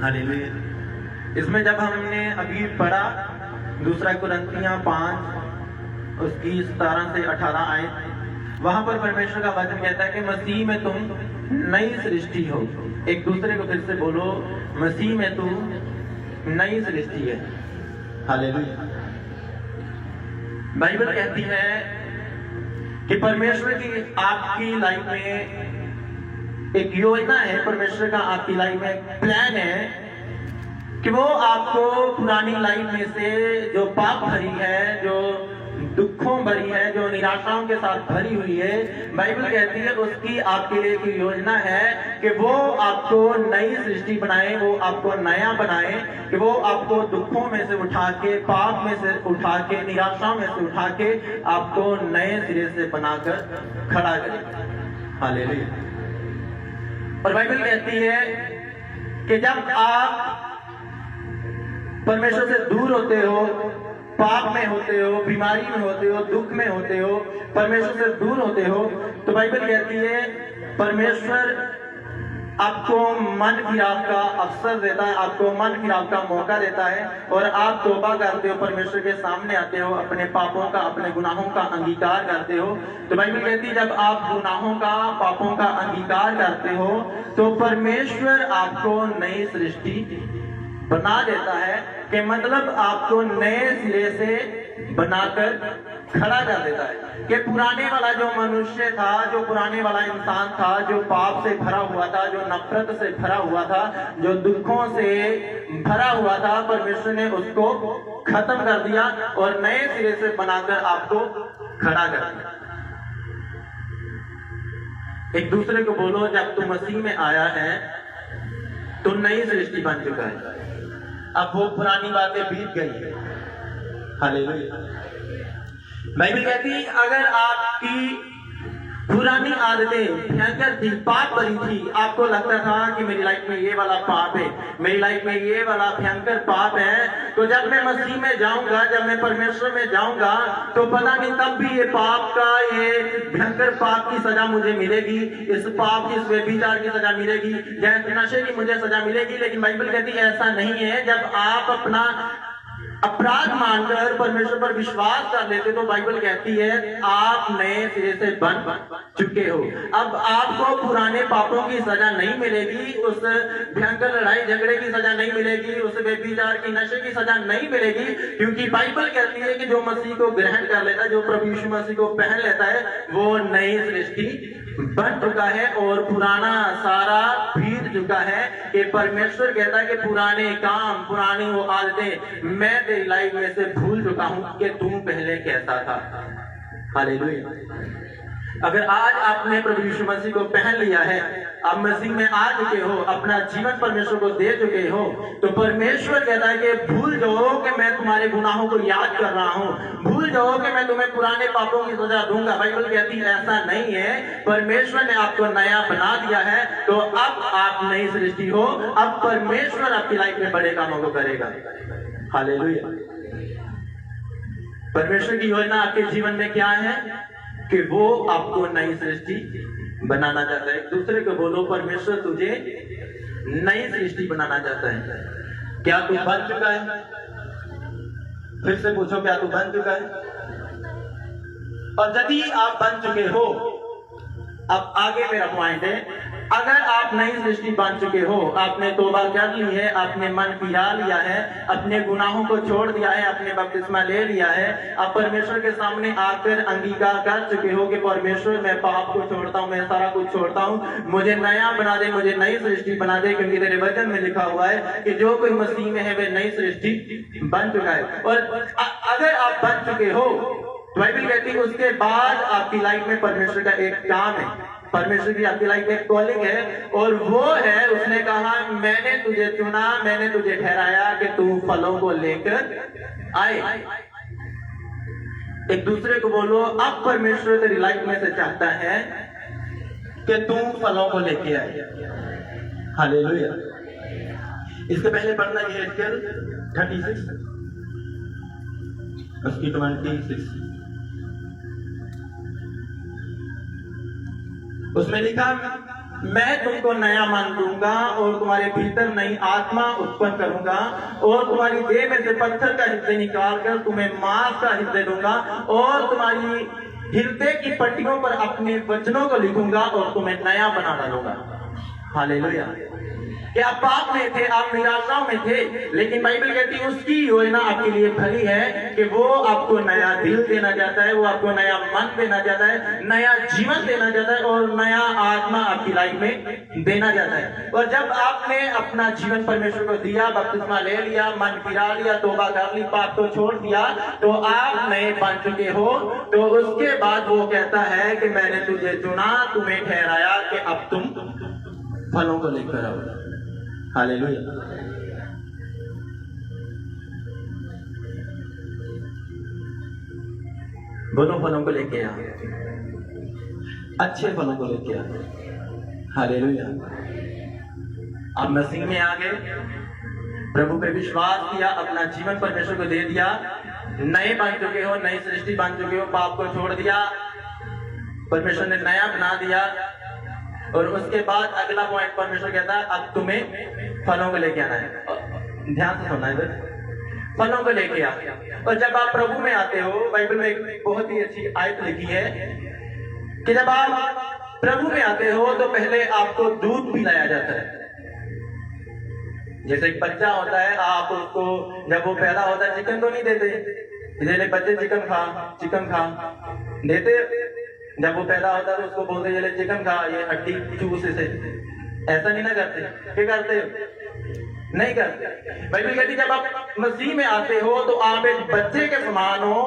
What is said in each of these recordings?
Hallelujah. इसमें जब हमने अभी पढ़ा दूसरा कुरिन्थियों 5 उसकी 17 से 18 आयत, वहां पर परमेश्वर का वचन कहता है कि मसीह में तुम नई सृष्टि हो। एक दूसरे को फिर से बोलो, मसीह में तुम नई सृष्टि है। हालेलुया। बाइबल कहती है कि परमेश्वर की आपकी लाइफ में एक योजना है, परमेश्वर का आपकी लाइफ में एक प्लान है कि वो आपको पुरानी लाइफ में से जो पाप भरी है, जो दुखों भरी है, जो निराशाओं के साथ भरी हुई है, बाइबल कहती है उसकी आपके लिए एक योजना है कि वो आपको नई सृष्टि बनाए, वो आपको नया बनाए, कि वो आपको दुखों में से उठा के, पाप में से उठा के, निराशाओं में से उठा के आपको नए सिरे से बनाकर खड़ा करे। हालेलुया। और बाइबल कहती है कि जब आप परमेश्वर से दूर होते हो, पाप में होते हो, बीमारी में होते हो, दुख में होते हो, परमेश्वर से दूर होते हो, तो बाइबल कहती है परमेश्वर आपको मन फिराव का अवसर देता है, आपको मन फिराव का मौका देता है और आप तौबा करते हो, परमेश्वर के सामने आते हो, अपने पापों का, अपने गुनाहों का अंगीकार करते हो। तो बाइबल कहती है जब आप गुनाहों का, पापों का अंगीकार करते हो तो परमेश्वर आपको नई सृष्टि बना देता है, कि मतलब आपको नए सिरे से बनाकर खड़ा कर देता है। कि पुराने वाला जो मनुष्य था, जो पुराने वाला इंसान था, जो पाप से भरा हुआ था, जो नफरत से भरा हुआ था, जो दुखों से भरा हुआ था, परमेश्वर ने उसको खत्म कर दिया और नए सिरे से बनाकर आपको खड़ा कर दिया। एक दूसरे को बोलो, जब तू मसीह में आया है तो नई सृष्टि बन चुका है, अब वो पुरानी बातें बीत गई है। हालेलुया। बाइबल कहती है अगर आपकी पुरानी आदतें भयंकर थी, पाप भरी थी, आपको लगता था कि मेरी लाइफ में ये वाला पाप है, मेरी लाइफ में ये वाला भयंकर पाप है, तो जब मैं मसीह में जाऊंगा, जब मैं परमेश्वर में जाऊंगा, तो पता नहीं तब भी ये पाप का, ये भयंकर पाप की सजा मुझे मिलेगी, इस पाप की, इस व्यभिचार की सजा मिलेगी, जैसे नशे की मुझे सजा मिलेगी। लेकिन बाइबल कहती है ऐसा नहीं है। जब आप अपना अपराध मानकर परमेश्वर पर विश्वास कर लेते तो बाइबल कहती है आप नए सिरे से बन चुके हो। अब आपको पुराने पापों की सजा नहीं मिलेगी, उस भयंकर लड़ाई झगड़े की सजा नहीं मिलेगी, उस व्यभिचार की, नशे की सजा नहीं मिलेगी, क्योंकि बाइबल कहती है कि जो मसीह को ग्रहण कर लेता है, जो प्रभु यीशु मसीह को पहन लेता है, वो नई सृष्टि बन चुका है और पुराना सारा बीत चुका है। कि परमेश्वर कहता है कि पुराने काम, पुरानी वो आदतें मैं तेरी लाइफ में से भूल चुका हूं कि तू पहले कैसा था। हालेलुया। अगर आज आपने प्रभु यीशु मसीह को पहन लिया है, आप मसीह में आ चुके हो, अपना जीवन परमेश्वर को दे चुके हो, तो परमेश्वर कहता है कि भूल जाओ कि मैं तुम्हारे गुनाहों को याद कर रहा हूं, भूल जाओ कि मैं तुम्हें पुराने पापों की सजा दूंगा। बाइबल कहती है ऐसा नहीं है। परमेश्वर ने आपको नया बना दिया है, तो अब आप नई सृष्टि हो। अब परमेश्वर आपकी लाइफ में बड़े कामों को करेगा। हालेलुया। परमेश्वर की योजना आपके जीवन में क्या है कि वो आपको नई सृष्टि बनाना चाहता है। एक दूसरे को बोलो, परमेश्वर तुझे नई सृष्टि बनाना चाहता है। क्या तू बन चुका है? फिर से पूछो, क्या तू बन चुका है? और यदि आप बन चुके हो, अब आगे मेरा पॉइंट है, अगर आप नई सृष्टि बन चुके हो, आपने तौबा कर ली है, आपने मन फिरा लिया है, अपने गुनाहों को छोड़ दिया है, अपने बपतिस्मा ले लिया है, आप परमेश्वर के सामने आकर अंगीकार कर चुके हो कि परमेश्वर मैं पाप को छोड़ता हूँ, मैं सारा कुछ छोड़ता हूँ, मुझे नया बना दे, मुझे नई सृष्टि बना दे, क्योंकि तेरे वचन में लिखा हुआ है कि जो कोई मसीह में है वह नई सृष्टि बन चुका है। और अगर आप बन चुके हो, बाइबल कहती है उसके बाद आपकी लाइफ में परमेश्वर का एक काम है, परमेश्वर की आपकी लाइफ में एक कॉलिंग है, और वो है, उसने कहा मैंने तुझे चुना, मैंने तुझे ठहराया कि तू फलों को लेकर आए। एक दूसरे को बोलो, अब परमेश्वर तेरी लाइफ में से चाहता है कि तू फलों को लेके आए। हालेलुया। इसके पहले पढ़ना ये 36 उसकी 26 उसमें लिखा मैं तुमको नया मन दूंगा और तुम्हारे भीतर नई आत्मा उत्पन्न करूंगा और तुम्हारी देह में से पत्थर का हिस्से निकाल कर तुम्हें मांस का हिस्से दूंगा और तुम्हारी हृदय की पट्टियों पर अपने वचनों को लिखूंगा और तुम्हें नया बना डालूंगा। हालेलुया। कि आप पाप में थे, आप निराशाओं में थे, लेकिन बाइबल कहती है उसकी योजना आपके लिए भली है कि वो आपको नया दिल देना चाहता है, वो आपको नया मन देना चाहता है, नया जीवन देना चाहता है और नया आत्मा आपकी लाइफ में देना चाहता है। और जब आपने अपना जीवन परमेश्वर को दिया, बपतिस्मा ले लिया, मन फिरा लिया, तौबा कर ली, पाप को छोड़ दिया, तो आप नए बन चुके हो। तो उसके बाद वो कहता है कि मैंने तुझे चुना, तुम्हें ठहराया कि अब तुम फलों को लेकर आओ। हालेलुया। दोनों फलों को लेके आ, अच्छे फलों को लेके आ। हालेलुया। आप मसीह में आ गए, प्रभु पे विश्वास किया, अपना जीवन परमेश्वर को दे दिया, नए बन चुके हो, नई सृष्टि बन चुके हो, पाप को छोड़ दिया, परमेश्वर ने नया बना दिया। और उसके बाद अगला पॉइंट परमेश्वर कहता है अब तुम्हें फलों को लेके आना है। ध्यान से सुनना इधर, फलों को लेके आ। और जब आप प्रभु में आते हो, बाइबल में एक बहुत ही अच्छी आयत लिखी है कि जब आप प्रभु में आते हो तो पहले आपको दूध पिलाया जाता है। जैसे एक बच्चा होता है, आप उसको जब वो पैदा होता है चिकन तो नहीं देते, जैसे बच्चे चिकन खा देते। जब वो पैदा होता है तो उसको बोलते चले चिकन खा, ये हड्डी चूस इसे। ऐसा नहीं ना करते, क्या करते? नहीं करते। बाइबल कहती जब आप मसीह में आते हो तो आप एक बच्चे के समान हो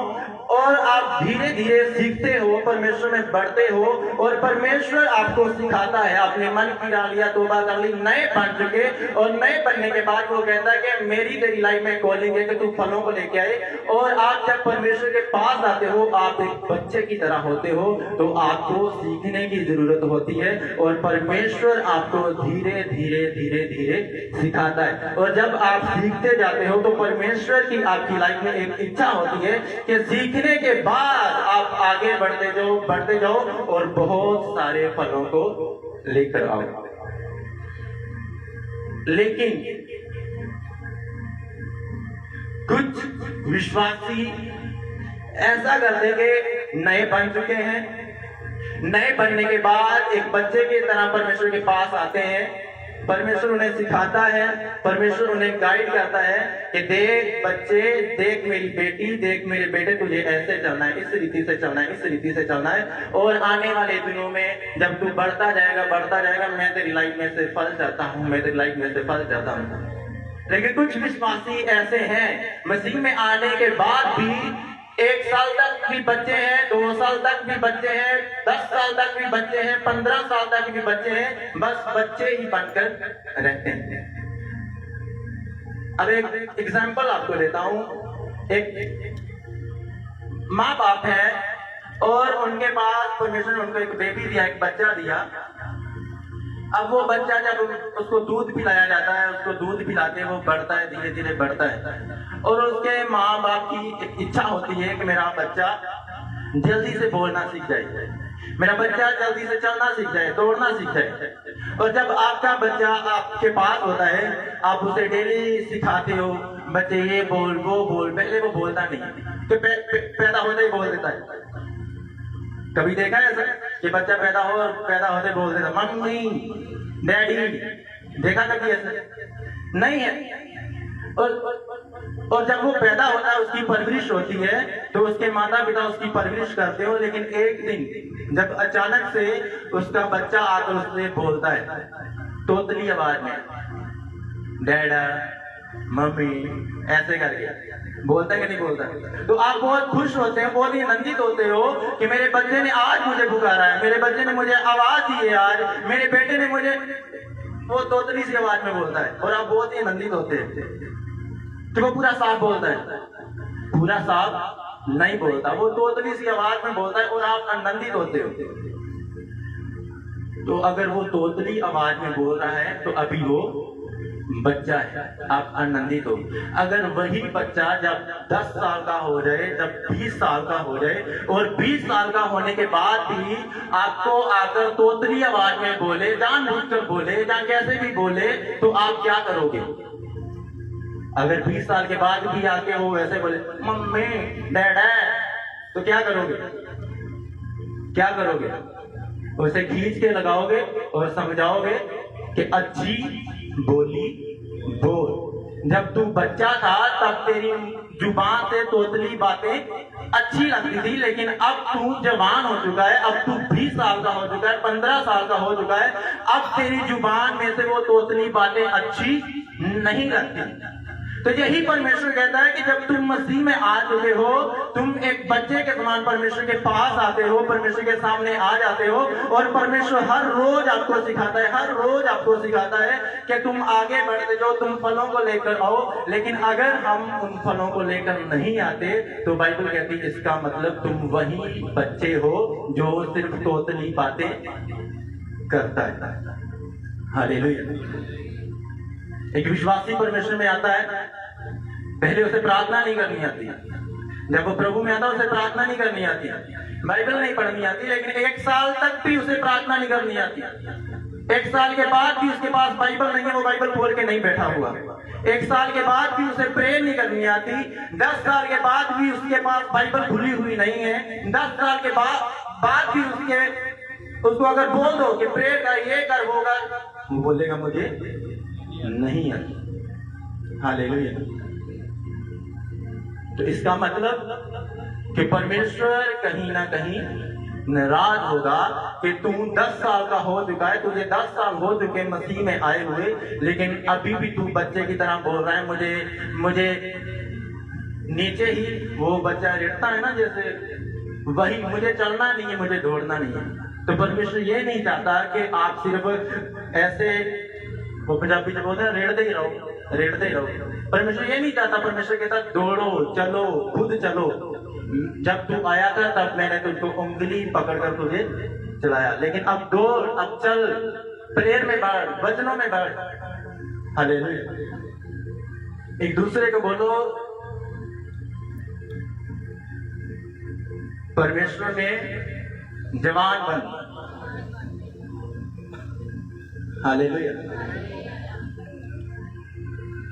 और आप धीरे धीरे सीखते हो, परमेश्वर में बढ़ते हो और परमेश्वर आपको सिखाता है। आपने मन फिरा लिया, तौबा कर ली, नए बन चुके और नए बनने के बाद वो कहता है कि मेरी तेरी लाइफ में कॉलिंग है कि तू फलों को लेके आए। और आप जब परमेश्वर के पास आते हो, आप एक बच्चे की तरह होते हो, तो आपको सीखने की जरूरत होती है और परमेश्वर आपको धीरे धीरे धीरे धीरे सिखाता है। और जब आप सीखते जाते हो तो परमेश्वर की आपकी लाइफ में एक इच्छा होती है कि सीखने के बाद आप आगे बढ़ते जाओ और बहुत सारे फलों को लेकर आओ। लेकिन कुछ विश्वासी ऐसा करते कि नए बन चुके हैं, नए बनने के बाद एक बच्चे की तरह परमेश्वर के पास आते हैं, परमेश्वर उन्हें सिखाता है, परमेश्वर उन्हें गाइड करता है कि देख बच्चे, देख मेरी बेटी, देख मेरे बेटे, तुझे ऐसे चलना है, इस रीति से चलना है, इस रीति से चलना है। और आने वाले दिनों में जब तू बढ़ता जाएगा, मैं तेरी लाइफ में से फल चाहता हूँ, मैं तेरी लाइफ में से फल चाहता हूँ। लेकिन कुछ विश्वासी ऐसे हैं, मसीह में आने के बाद भी 1 साल तक भी बच्चे हैं, 2 साल तक भी बच्चे हैं, 10 साल तक भी बच्चे हैं, 15 साल तक भी बच्चे हैं, बस बच्चे ही बनकर रहते हैं। अब एक एग्जाम्पल आपको देता हूं। एक माँ बाप है और उनके पास परमेश्वर ने उनको एक बेबी दिया, एक बच्चा दिया। अब वो बच्चा जब उसको दूध पिलाया जाता है, उसको दूध पिलाते वो बढ़ता है, धीरे धीरे बढ़ता है। और उसके माँ बाप की एक इच्छा होती है कि मेरा बच्चा जल्दी से बोलना सीख जाए, मेरा बच्चा जल्दी से चलना सीख जाए, दौड़ना सीख जाए। और जब आपका बच्चा आपके पास होता है, आप उसे डेली सिखाते हो, बच्चे ये बोल वो बोल, पहले वो बोलता नहीं, तो पैदा होते ही बोल देता है। कभी देखा है ऐसा कि बच्चा पैदा होते बोल देता मम्मी डैडी? देखा कभी ऐसा? नहीं है। और जब वो पैदा होता है, उसकी परवरिश होती है, तो उसके माता पिता उसकी परवरिश करते हो। लेकिन एक दिन जब अचानक से उसका बच्चा आकर उससे बोलता है तोतली आवाज में, डैडा मम्मी, ऐसे करके बोलता है कि नहीं बोलता? तो आप बहुत खुश होते हैं, बहुत ही आनंदित होते हो कि मेरे बच्चे ने आज मुझे पुकारा है, मेरे बच्चे ने मुझे आवाज दी है, आज मेरे बेटे ने मुझे, वो तोतली सी आवाज में बोलता है। और आप बहुत ही आनंदित होते हैं कि वो पूरा साफ बोलता है। पूरा साफ नहीं बोलता, वो तोतली सी आवाज में बोलता है और आप आनंदित होते हो। तो अगर वो तोतली आवाज में बोल रहा है तो अभी वो बच्चा है, आप आनंदित हो। अगर वही बच्चा जब 10 साल का हो जाए, जब 20 साल का हो जाए, और 20 साल का होने के बाद भी आपको आकर तोतली आवाज में बोले, जानबूझकर बोले या कैसे भी बोले, तो आप क्या करोगे? अगर 20 साल के बाद भी आके वो वैसे बोले मम्मी डैडा, तो क्या करोगे? क्या करोगे? उसे खींच के लगाओगे और समझाओगे कि अच्छी बोली बोल। जब तू बच्चा था तब तेरी जुबान से तोतली बातें अच्छी लगती थी, लेकिन अब तू जवान हो चुका है, अब तू 20 साल का हो चुका है, 15 साल का हो चुका है, अब तेरी जुबान में से वो तोतली बातें अच्छी नहीं लगती। तो यही परमेश्वर कहता है कि जब तुम मसीह में आ चुके हो, तुम एक बच्चे के समान परमेश्वर के पास आते हो, परमेश्वर के सामने आ जाते हो, और परमेश्वर हर रोज आपको सिखाता है, हर रोज आपको सिखाता है कि तुम आगे बढ़ते जाओ, तुम फलों को लेकर आओ। लेकिन अगर हम उन फलों को लेकर नहीं आते, तो बाइबल कहती है इसका मतलब तुम वही बच्चे हो जो सिर्फ तोतली बातें करता है। हालेलुया। एक विश्वासी परमेश्वर में आता है, पहले उसे प्रार्थना नहीं करनी आती। जब वो प्रभु में आता है उसे प्रार्थना नहीं करनी आती, बाइबल नहीं पढ़नी आती, लेकिन 1 साल तक भी उसे प्रार्थना नहीं करनी आती। 1 साल के बाद भी उसके पास बाइबल नहीं है, वो बाइबल खोल के नहीं बैठा हुआ। 1 साल के बाद भी उसे प्रेयर नहीं करनी आती। 10 साल के बाद भी उसके पास बाइबल खुली हुई नहीं है। 10 साल के बाद भी उसको अगर बोल दो कि प्रेयर कर, ये कर, वो कर, वो बोलेगा मुझे नहीं आती। हालेलुया। तो इसका मतलब कि परमेश्वर कहीं ना कहीं नाराज होगा कि तू 10 साल का हो चुका है, तुझे 10 साल हो चुके मसीह में आए हुए, लेकिन अभी भी तू बच्चे की तरह बोल रहा है मुझे नीचे ही वो बच्चा रिड़ता है ना, जैसे वही, मुझे चलना नहीं है, मुझे दौड़ना नहीं है। तो परमेश्वर ये नहीं चाहता कि आप सिर्फ ऐसे, वो पंजाबी में बोलते हैं रेड़ते ही रहो। परमेश्वर ये नहीं चाहता। परमेश्वर कहता दौड़ो, चलो, खुद चलो। जब तू आया था तब मैंने तुझको उंगली पकड़कर तुझे चलाया, लेकिन अब दौड़, अब चल, प्रेयर में बढ़, वचनों में बढ़। हालेलुया। एक दूसरे को बोलो परमेश्वर में जवान बन। हालेलुया।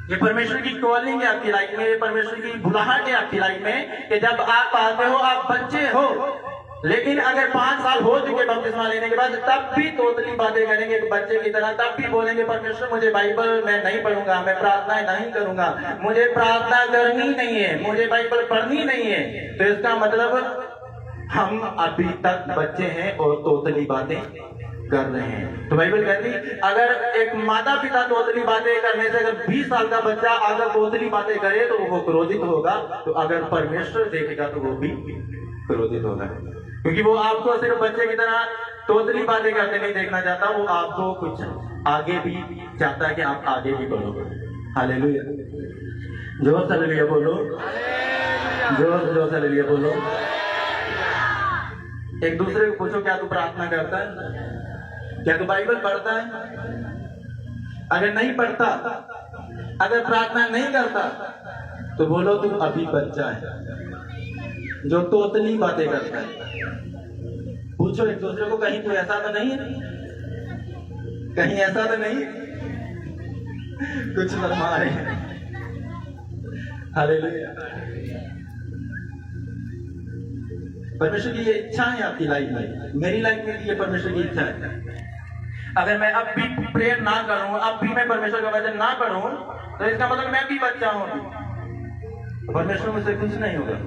ये परमेश्वर की कॉलिंग है आपकी लाइफ में, ये परमेश्वर की बुलाहट है आपकी लाइफ में कि जब आप आते हो, आप बच्चे हो, लेकिन अगर 5 साल हो चुके बपतिस्मा लेने के बाद, तब भी तोतली बातें करेंगे एक बच्चे की तरह, तब भी बोलेंगे परमेश्वर मुझे बाइबल मैं नहीं पढ़ूंगा, मैं प्रार्थना नहीं करूंगा, मुझे प्रार्थना करनी नहीं है, मुझे बाइबल पढ़नी नहीं है। तो इसका मतलब हम अभी तक बच्चे हैं और तोतली बातें कर रहे हैं। तो बाइबल कहती अगर एक माता पिता तोतली बातें करने से अगर 20 साल का बच्चा अगर तोतली बातें करे तो वो क्रोधित होगा, तो अगर परमेश्वर देखेगा तो वो भी क्रोधित होगा, क्योंकि वो आपको सिर्फ बच्चे की तरह तोतली बातें करते नहीं देखना चाहता, वो आपको कुछ आगे भी चाहता है कि आप आगे भी बढ़ो। हालेलुया। जोर से हालेलुया बोलो, जोर से हालेलुया बोलो। एक दूसरे को पूछो क्या तू प्रार्थना करता है, क्या तू बाइबल पढ़ता है? अगर नहीं पढ़ता, अगर प्रार्थना नहीं करता, तो बोलो तू अभी बच्चा है जो तोतली बातें करता है। पूछो एक दूसरे को, कहीं तू ऐसा तो नहीं है, कहीं ऐसा तो नहीं, कुछ शर्मा रहे हैं। हालेलुया। परमेश्वर की ये इच्छा है आपकी लाइफ में, मेरी लाइफ में भी ये परमेश्वर की इच्छा है। अगर मैं अब भी प्रेयर ना करूं, अब भी मैं परमेश्वर का वचन ना पढ़ूं, तो इसका मतलब मैं भी बच्चा हूं, परमेश्वर मुझसे खुश नहीं होगा,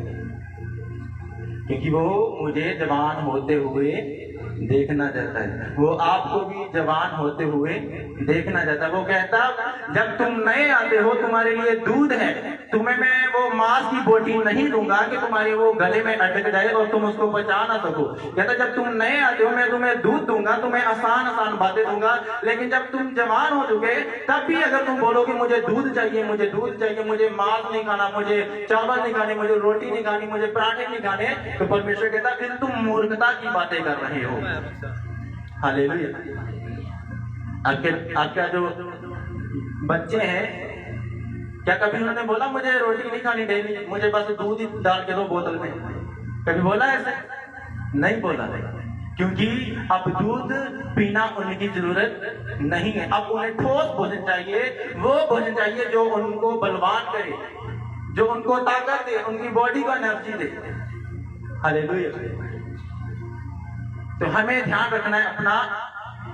क्योंकि वो मुझे जवान होते हुए देखना चाहता है, वो आपको भी जवान होते हुए देखना चाहता है। वो कहता जब तुम नए आते हो तुम्हारे लिए दूध है, तुम्हें मैं वो मांस की बोटी नहीं दूंगा कि तुम्हारे वो गले में अटक जाए और तुम उसको बचा ना सको। कहता जब तुम नए आते हो मैं तुम्हें दूध दूंगा, तुम्हें आसान बातें दूंगा, लेकिन जब तुम जवान हो चुके तब भी अगर तुम बोलोगे मुझे दूध चाहिए, मुझे दूध चाहिए, मुझे मांस नहीं खाना, मुझे चावल नहीं खाने, मुझे रोटी नहीं खानी, मुझे पराठे नहीं खाने, तो परमेश्वर कहता फिर तुम मूर्खता की बातें कर रहे हो। हालेलुया। आपका जो बच्चे हैं, क्या कभी उन्होंने बोला मुझे रोटी नहीं खानी डेली, मुझे बस दूध ही डाल के दो बोतल में? कभी बोला ऐसे? नहीं बोला। क्योंकि अब दूध पीना उनकी जरूरत नहीं है। अब उन्हें ठोस भोजन चाहिए, वो भोजन चाहिए जो उनको बलवान करे, जो उनको ताकत दे, उनकी बॉडी को एनर्जी दे। हालेलुया। तो हमें ध्यान रखना है अपना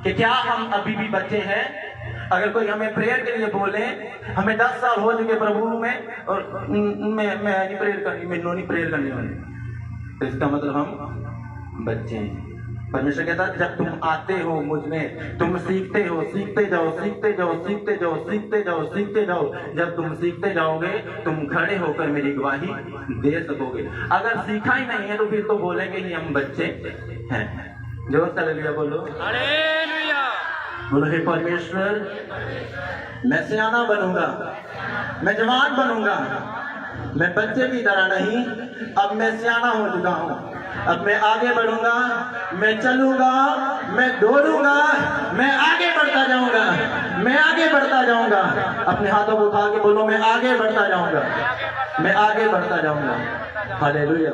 कि क्या हम अभी भी बच्चे हैं। अगर कोई हमें प्रेयर के लिए बोले, हमें 10 साल हो चुके प्रभु में और मैं नहीं प्रेयर करनी, मैं नहीं प्रेयर करने वाली, तो इसका मतलब हम बच्चे हैं। परमेश्वर कहता है जब तुम आते हो मुझ में, तुम सीखते हो, सीखते जाओ, सीखते जाओ, सीखते जाओ, सीखते जाओ, सीखते जाओ। जब तुम सीखते जाओगे तुम खड़े होकर मेरी गवाही दे सकोगे। अगर सीखा ही नहीं है तो फिर तो बोलेंगे ही हम बच्चे हैं। जोर से हालेलुया बोलो। हालेलुया। बोलो हे परमेश्वर, मैं सियाना बनूंगा, मैं जवान बनूंगा, मैं बच्चे की तरह नहीं, अब मैं सियाना हो चुका हूं। अब मैं आगे बढ़ूंगा, मैं चलूंगा, मैं दौड़ूंगा, मैं आगे बढ़ता जाऊंगा, मैं आगे बढ़ता जाऊंगा। अपने हाथों को उठा के बोलो मैं आगे बढ़ता जाऊंगा, मैं आगे बढ़ता जाऊंगा। हालेलुया।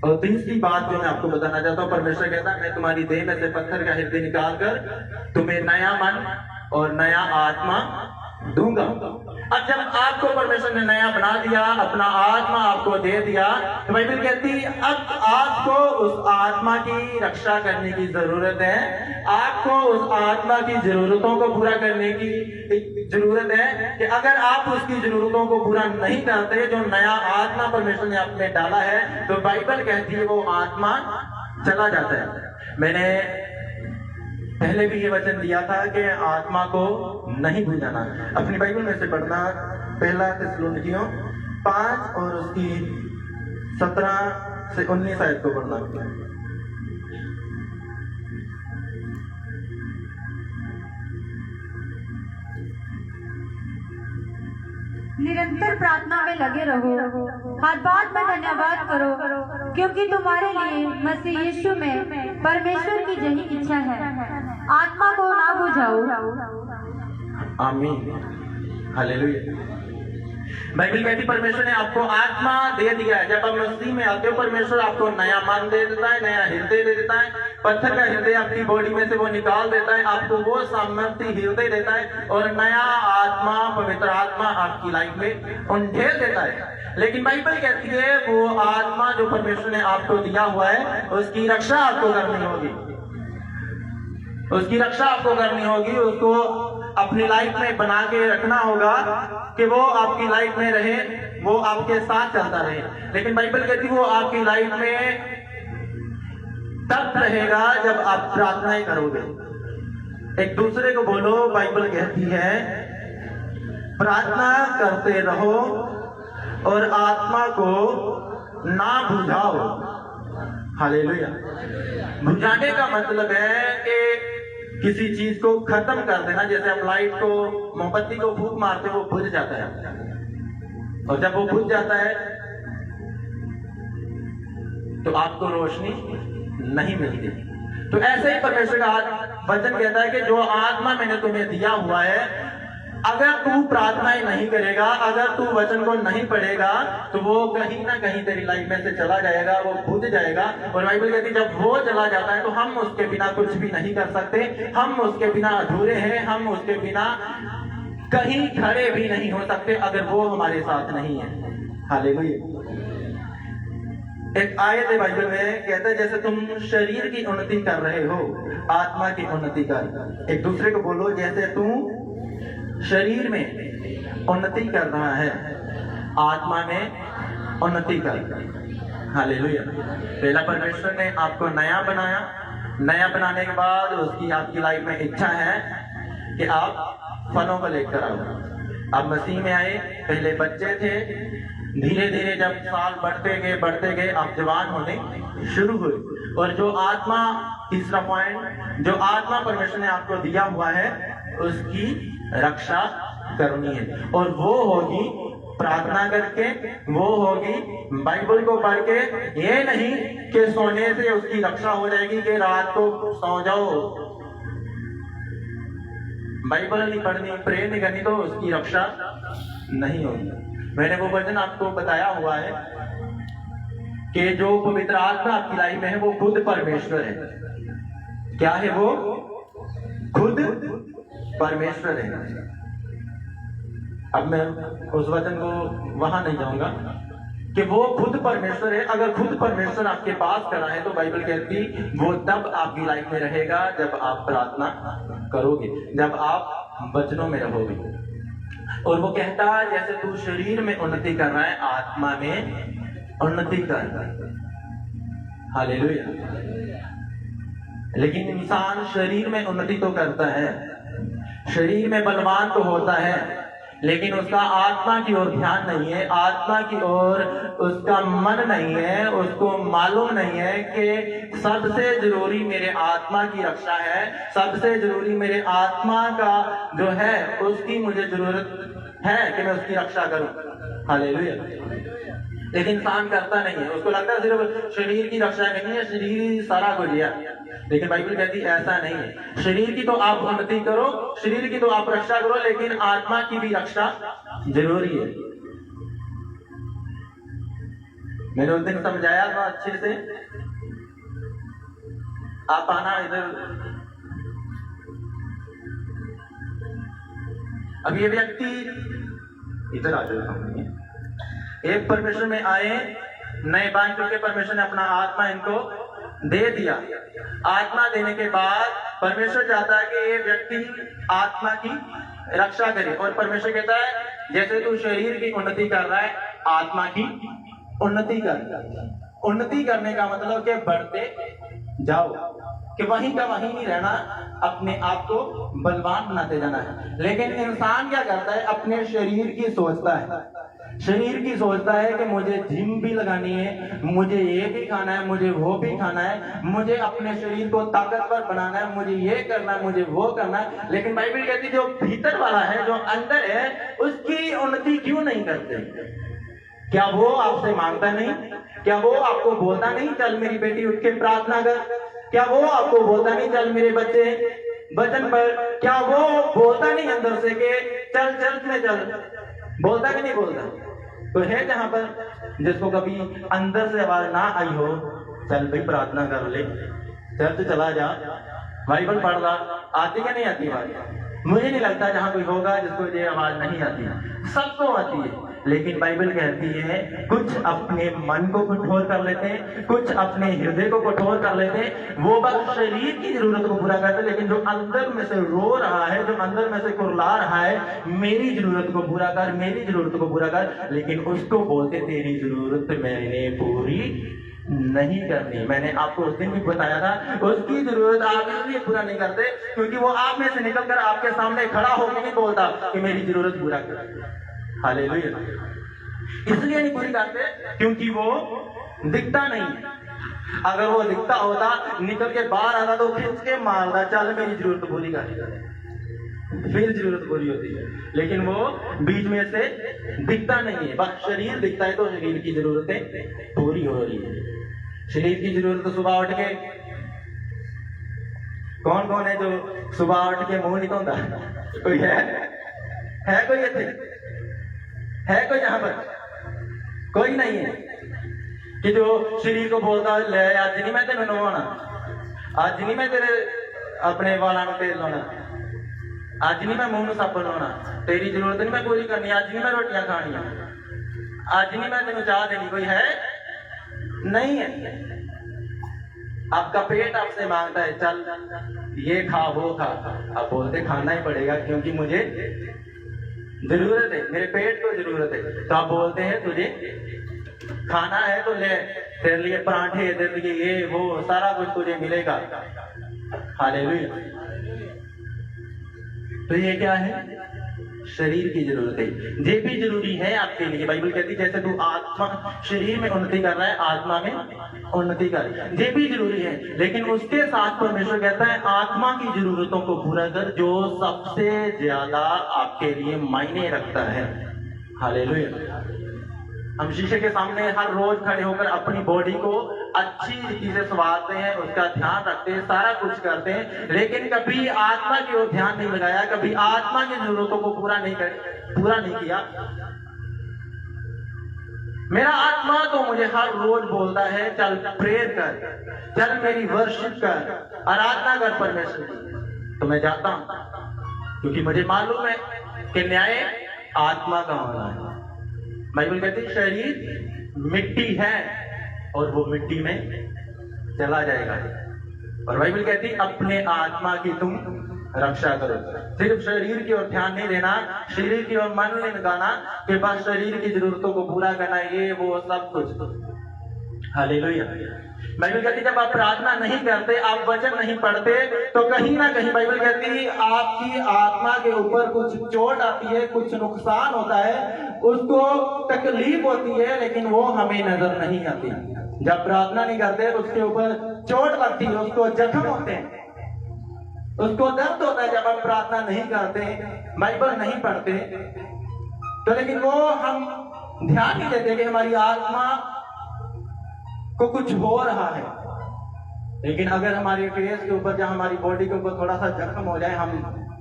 और तीसरी बात जो मैं आपको बताना चाहता हूँ, परमेश्वर कहता है मैं तुम्हारी देह में से पत्थर का हृदय निकाल कर तुम्हें नया मन और नया आत्मा दूंगा। अब जब आपको परमेश्वर ने नया बना दिया, अपना आत्मा आपको दे दिया, तो बाइबल कहती है अब आपको उस आत्मा की रक्षा करने की जरूरत है। आपको उस आत्मा की जरूरतों को पूरा करने की जरूरत है कि अगर आप उसकी जरूरतों को पूरा नहीं करते, जो नया आत्मा परमेश्वर ने आप में डाला है, तो बाइबल कहती है वो आत्मा चला जाता है। मैंने पहले भी ये वचन दिया था कि आत्मा को नहीं भुलाना। अपनी बाइबल में से पढ़ना पहला थिस्सलुनीकियों 5 और उसकी 17 से 19 आयत को पढ़ना। निरंतर प्रार्थना में लगे रहो, हर बात में धन्यवाद करो, क्योंकि तुम्हारे लिए मसीह यीशु में परमेश्वर की यही इच्छा है। आत्मा को ना बुझाओ। आमीन। हालेलुया। बाइबल कहती परमेश्वर ने आपको आत्मा दे दिया है। जब आप मसीह में आते हो परमेश्वर आपको नया मन दे देता है, नया हृदय दे देता है। पत्थर का हृदय आपकी बॉडी में से वो निकाल देता है, आपको वो सामर्थ्य हृदय देता है और नया आत्मा, पवित्र आत्मा आपकी लाइफ में उंडेल देता है। लेकिन बाइबल कहती है वो आत्मा जो परमेश्वर ने आपको दिया हुआ है उसकी रक्षा आपको करनी होगी, उसकी रक्षा आपको करनी होगी, उसको अपनी लाइफ में बना के रखना होगा कि वो आपकी लाइफ में रहे, वो आपके साथ चलता रहे। लेकिन बाइबल कहती है वो आपकी लाइफ में तब रहेगा जब आप प्रार्थनाएं करोगे। एक दूसरे को बोलो, बाइबल कहती है प्रार्थना करते रहो और आत्मा को ना बुझाओ। हालेलुया। बुझाने का मतलब है कि किसी चीज को खत्म कर देना। जैसे हम लाइट को, मोमबत्ती को फूंक मारते वो बुझ जाता है, और जब वो बुझ जाता है तो आपको रोशनी नहीं मिलती। तो ऐसे ही परमेश्वर का वचन कहता है कि जो आत्मा मैंने तुम्हें दिया हुआ है, अगर तू प्रार्थनाएं नहीं करेगा, अगर तू वचन को नहीं पढ़ेगा, तो वो कहीं ना कहीं तेरी लाइफ में से चला जाएगा, वो बुझ जाएगा। और बाइबल कहती है जब वो चला जाता है तो हम उसके बिना कुछ भी नहीं कर सकते, हम उसके बिना अधूरे हैं, हम उसके बिना कहीं खड़े भी नहीं हो सकते अगर वो हमारे साथ नहीं है। हालेलुया। एक आयत है बाइबल में, कहता है जैसे तुम शरीर की उन्नति कर रहे हो, आत्मा की उन्नति कर। एक दूसरे को बोलो जैसे तू शरीर में उन्नति कर रहा है, आत्मा में उन्नति कर। हालेलुया। पहला परमेश्वर ने आपको नया बनाया, नया बनाने के बाद उसकी आपकी लाइफ में इच्छा है कि आप फलों को लेकर आओ। आप मसीह में आए, पहले बच्चे थे, धीरे धीरे जब साल बढ़ते गए आप जवान होने शुरू हुए। और जो आत्मा, तीसरा पॉइंट, जो आत्मा परमेश्वर ने आपको दिया हुआ है उसकी रक्षा करनी है, और वो होगी प्रार्थना करके, वो होगी बाइबल को पढ़ के। ये नहीं कि सोने से उसकी रक्षा हो जाएगी कि रात को सो जाओ, बाइबल नहीं पढ़नी, प्रे नहीं करनी तो उसकी रक्षा नहीं होगी। मैंने वो वचन आपको बताया हुआ है कि जो पवित्र आत्मा आपकी लाइफ में है वो खुद परमेश्वर है। क्या है वो? खुद परमेश्वर है। अब मैं उस वचन को वहां नहीं जाऊंगा कि वो खुद परमेश्वर है। अगर खुद परमेश्वर आपके पास खड़ा है तो बाइबल कहती वो तब आपकी लाइफ में रहेगा जब आप प्रार्थना करोगे, जब आप वचनों में रहोगे। और वो कहता है जैसे तू शरीर में उन्नति कर रहा है, आत्मा में उन्नति कर। हालेलुया। लेकिन इंसान शरीर में उन्नति तो करता है, शरीर में बलवान तो होता है, लेकिन उसका आत्मा की ओर ध्यान नहीं है, आत्मा की ओर उसका मन नहीं है। उसको मालूम नहीं है कि सबसे जरूरी मेरे आत्मा की रक्षा है, सबसे जरूरी मेरे आत्मा का जो है उसकी मुझे जरूरत है कि मैं उसकी रक्षा करूं। हालेलुया। लेकिन इंसान करता नहीं है, उसको लगता है सिर्फ शरीर की रक्षा करनी है, शरीर सारा कुछ है। लेकिन बाइबल कहती है ऐसा नहीं है। शरीर की तो आप उन्नति करो, शरीर की तो आप रक्षा करो, लेकिन आत्मा की भी रक्षा जरूरी है। मैंने उस दिन समझाया था अच्छे से। आप आना इधर। अब ये व्यक्ति इधर आ जाए, एक परमेश्वर में आए, नए बांध चुके, परमेश्वर ने अपना आत्मा इनको दे दिया। आत्मा देने के बाद परमेश्वर चाहता है कि ये व्यक्ति आत्मा की रक्षा करे। और परमेश्वर कहता है जैसे तू शरीर की उन्नति कर रहा है, आत्मा की उन्नति कर। उन्नति करने का मतलब कि बढ़ते जाओ, कि वहीं का वहीं नहीं रहना, अपने आप को बलवान बनाते जाना है। लेकिन इंसान क्या करता है? अपने शरीर की सोचता है, शरीर की सोचता है कि मुझे जिम भी लगानी है, मुझे ये भी खाना है, मुझे वो भी खाना है, मुझे अपने शरीर को ताकतवर बनाना है, मुझे ये करना है, मुझे वो करना है। लेकिन बाइबल कहती है जो भीतर वाला है, जो अंदर है, उसकी उन्नति क्यों नहीं करते? क्या वो आपसे मांगता नहीं? क्या वो आपको बोलता नहीं चल मेरी बेटी उठ के प्रार्थना कर? क्या वो आपको बोलता नहीं चल मेरे बच्चे वचन पर? क्या वो बोलता नहीं अंदर से कि चल चर्च में चल? बोलता कि नहीं बोलता? तो है जहां पर जिसको कभी अंदर से आवाज ना आई हो, चल भाई प्रार्थना कर ले, चर्च चला जा, बाइबल पढ़ ला, आती क्या नहीं आती बात? मुझे नहीं लगता जहां कोई होगा जिसको ये आवाज नहीं आती, सबको आती है। लेकिन बाइबल कहती है कुछ अपने मन को कठोर कर लेते हैं, कुछ अपने हृदय को कठोर कर लेते हैं। वो बस शरीर की जरूरत को पूरा करते हैं, लेकिन जो अंदर में से रो रहा है, जो अंदर में से कुरला रहा है, मेरी जरूरत को पूरा कर, मेरी जरूरत को पूरा कर, लेकिन उसको बोलते तेरी जरूरत मैंने पूरी नहीं करनी। मैंने आपको उस दिन भी बताया था, उसकी जरूरत आप इसलिए पूरा नहीं करते क्योंकि वो आप में से निकलकर आपके सामने खड़ा होकर नहीं बोलता कि मेरी जरूरत पूरा कर। हालेलुया। इसलिए नहीं पूरी करते क्योंकि वो दिखता नहीं। अगर वो दिखता होता, निकल के बाहर आता तो खींच के मारता, चल मेरी जरूरत पूरी कर, फिर जरूरत पूरी होती है। लेकिन वो बीच में से दिखता नहीं है, बस शरीर दिखता है तो शरीर की जरूरतें पूरी हो रही है। शरीर की जरूरत सुबह उठ के, कौन कौन है जो सुबह उठ के मुंह नहीं धोता? कोई है कोई ऐसे? है कोई यहाँ पर? कोई नहीं है कि जो शरीर को बोलता ले आज नहीं मैं तेरे नहाना, आज नहीं मैं तेरे अपने वालों में तेल लाना, आज नहीं मैं मुंह में साबुन लाना, तेरी जरूरत नहीं मैं पूरी करनी, आज नहीं मैं रोटियां खानी, आज नहीं मैं तेन चाह देनी। कोई है? नहीं है। आपका पेट आपसे मांगता है चल ये खा वो खा, आप बोलते खाना ही पड़ेगा क्योंकि मुझे जरूरत है, मेरे पेट को जरूरत है। तो आप बोलते हैं तुझे खाना है तो ले, तेरे लिए पराठे, तेरे लिए ये वो सारा कुछ तुझे मिलेगा। हालेलुया। तो ये क्या है? शरीर की जरूरत है। ये भी जरूरी है आपके लिए। बाइबल कहती है जैसे तू आत्मा शरीर में उन्नति कर रहा है, आत्मा में उन्नति कर, ये भी जरूरी है। लेकिन उसके साथ परमेश्वर कहता है आत्मा की जरूरतों को पूरा कर, जो सबसे ज्यादा आपके लिए मायने रखता है। हालेलुया। हम शीशे के सामने हर रोज खड़े होकर अपनी बॉडी को अच्छी रीति से संवारते हैं, उसका ध्यान रखते हैं, सारा कुछ करते हैं, लेकिन कभी आत्मा की ओर ध्यान नहीं लगाया, कभी आत्मा की जरूरतों को पूरा नहीं किया। मेरा आत्मा तो मुझे हर रोज बोलता है, चल प्रेयर कर, चल मेरी वर्शिप कर, आराधना कर परमेश्वर की। तो मैं जाता हूं, क्योंकि मुझे मालूम है कि न्याय आत्मा का होना है। बाइबल कहती है शरीर मिट्टी है और वो मिट्टी में चला जाएगा, और बाइबल कहती है अपने आत्मा की तुम रक्षा करो। सिर्फ शरीर की ओर ध्यान नहीं देना, शरीर की ओर मन नहीं लगाना कि बस शरीर की जरूरतों को पूरा करना, ये वो सब कुछ। हालेलुया। बाइबल कहती जब आप प्रार्थना नहीं करते, आप वचन नहीं पढ़ते, तो कहीं ना कहीं बाइबल कहती आपकी आत्मा के ऊपर कुछ चोट आती है, कुछ नुकसान होता है, उसको तकलीफ होती है, लेकिन वो हमें नजर नहीं आती। जब प्रार्थना नहीं करते उसके ऊपर चोट लगती है, उसको जख्म होते हैं, उसको दर्द होता है। जब हम प्रार्थना नहीं करते, बाइबल नहीं पढ़ते, तो लेकिन वो हम ध्यान नहीं देते कि हमारी आत्मा को कुछ हो रहा है। लेकिन अगर हमारे फेस के ऊपर या हमारी बॉडी के ऊपर थोड़ा सा जख्म हो जाए, हम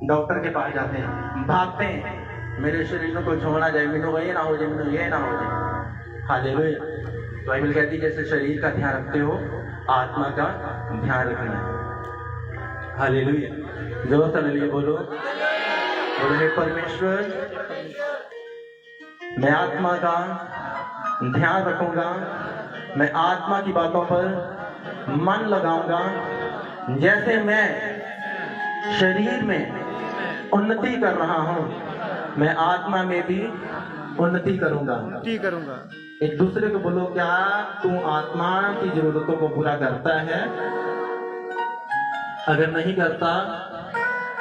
डॉक्टर के पास जाते हैं, भागते हैं, मेरे शरीर में कुछ होना जाए, मेनू ये ना हो जाए, मेनू ये ना हो जाए। हालेलुया। बाइबल कहती जैसे शरीर का ध्यान रखते हो, आत्मा का ध्यान रखना है। हालेलुया। जोर से हालेलुया बोलो। बोलो हे परमेश्वर, मैं आत्मा का ध्यान रखूंगा, मैं आत्मा की बातों पर मन लगाऊंगा। जैसे मैं शरीर में उन्नति कर रहा हूं, मैं आत्मा में भी उन्नति करूंगा। एक दूसरे को बोलो, क्या तू आत्मा की जरूरतों को पूरा करता है? अगर नहीं करता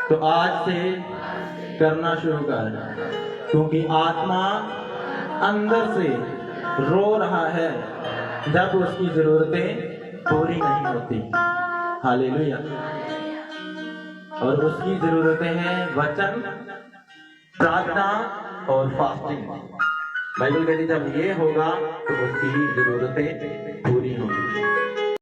तो आज से करना शुरू कर, क्योंकि आत्मा अंदर से रो रहा है जब उसकी जरूरतें पूरी नहीं होती। हालेलुया। और उसकी जरूरतें हैं वचन, प्रार्थना और फास्टिंग। बाइबल कहती जब ये होगा तो उसकी जरूरतें पूरी होंगी।